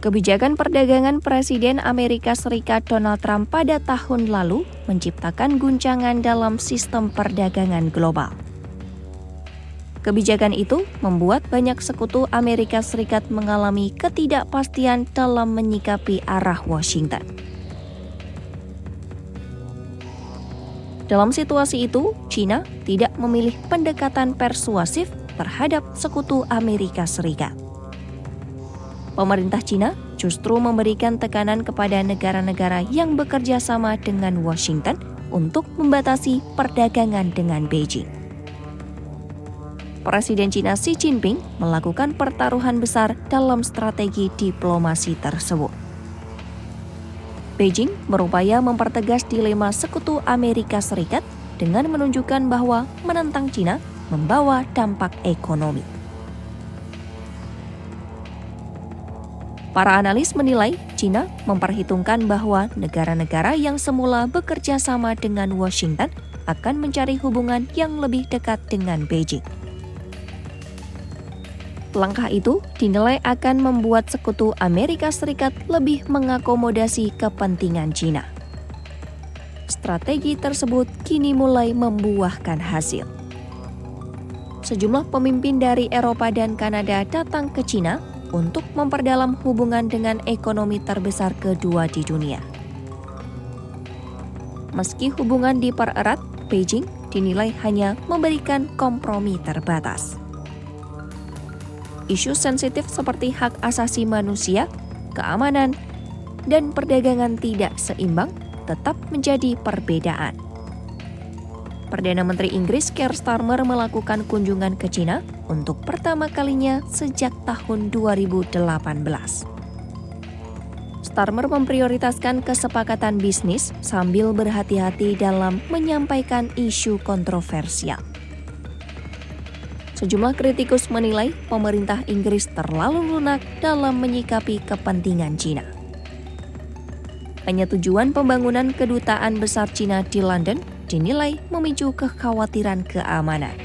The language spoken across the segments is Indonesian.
Kebijakan perdagangan Presiden Amerika Serikat Donald Trump pada tahun lalu menciptakan guncangan dalam sistem perdagangan global. Kebijakan itu membuat banyak sekutu Amerika Serikat mengalami ketidakpastian dalam menyikapi arah Washington. Dalam situasi itu, China tidak memilih pendekatan persuasif terhadap sekutu Amerika Serikat. Pemerintah China justru memberikan tekanan kepada negara-negara yang bekerja sama dengan Washington untuk membatasi perdagangan dengan Beijing. Presiden China Xi Jinping melakukan pertaruhan besar dalam strategi diplomasi tersebut. Beijing berupaya mempertegas dilema sekutu Amerika Serikat dengan menunjukkan bahwa menentang China membawa dampak ekonomi. Para analis menilai China memperhitungkan bahwa negara-negara yang semula bekerja sama dengan Washington akan mencari hubungan yang lebih dekat dengan Beijing. Langkah itu dinilai akan membuat sekutu Amerika Serikat lebih mengakomodasi kepentingan China. Strategi tersebut kini mulai membuahkan hasil. Sejumlah pemimpin dari Eropa dan Kanada datang ke China untuk memperdalam hubungan dengan ekonomi terbesar kedua di dunia. Meski hubungan dipererat, Beijing dinilai hanya memberikan kompromi terbatas. Isu sensitif seperti hak asasi manusia, keamanan, dan perdagangan tidak seimbang tetap menjadi perbedaan. Perdana Menteri Inggris Keir Starmer melakukan kunjungan ke China untuk pertama kalinya sejak tahun 2018. Starmer memprioritaskan kesepakatan bisnis sambil berhati-hati dalam menyampaikan isu kontroversial. Sejumlah kritikus menilai pemerintah Inggris terlalu lunak dalam menyikapi kepentingan China. Penyetujuan pembangunan kedutaan besar China di London dinilai memicu kekhawatiran keamanan.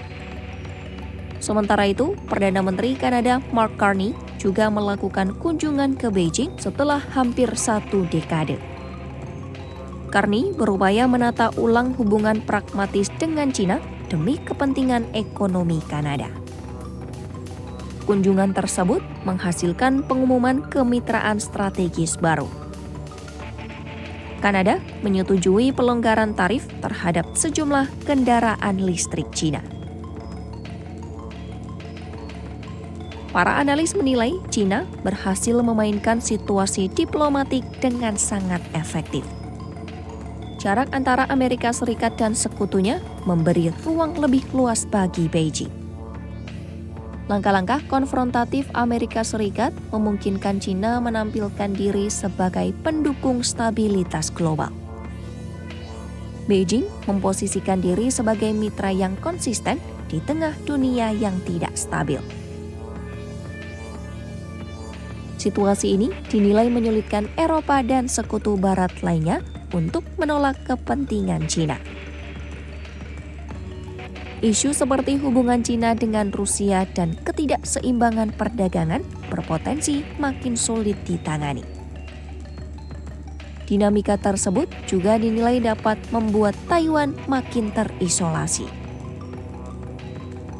Sementara itu, Perdana Menteri Kanada Mark Carney juga melakukan kunjungan ke Beijing setelah hampir 1 dekade. Carney berupaya menata ulang hubungan pragmatis dengan China demi kepentingan ekonomi Kanada. Kunjungan tersebut menghasilkan pengumuman kemitraan strategis baru. Kanada menyetujui pelonggaran tarif terhadap sejumlah kendaraan listrik China. Para analis menilai China berhasil memainkan situasi diplomatik dengan sangat efektif. Jarak antara Amerika Serikat dan sekutunya memberi ruang lebih luas bagi Beijing. Langkah-langkah konfrontatif Amerika Serikat memungkinkan China menampilkan diri sebagai pendukung stabilitas global. Beijing memposisikan diri sebagai mitra yang konsisten di tengah dunia yang tidak stabil. Situasi ini dinilai menyulitkan Eropa dan sekutu barat lainnya untuk menolak kepentingan China. Isu seperti hubungan China dengan Rusia dan ketidakseimbangan perdagangan berpotensi makin sulit ditangani. Dinamika tersebut juga dinilai dapat membuat Taiwan makin terisolasi.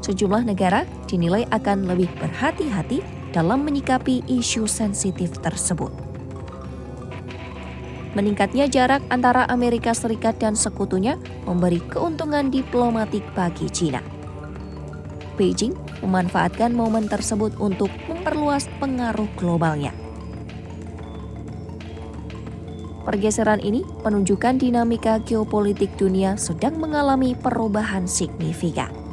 Sejumlah negara dinilai akan lebih berhati-hati dalam menyikapi isu sensitif tersebut. Meningkatnya jarak antara Amerika Serikat dan sekutunya memberi keuntungan diplomatik bagi China. Beijing memanfaatkan momen tersebut untuk memperluas pengaruh globalnya. Pergeseran ini menunjukkan dinamika geopolitik dunia sedang mengalami perubahan signifikan.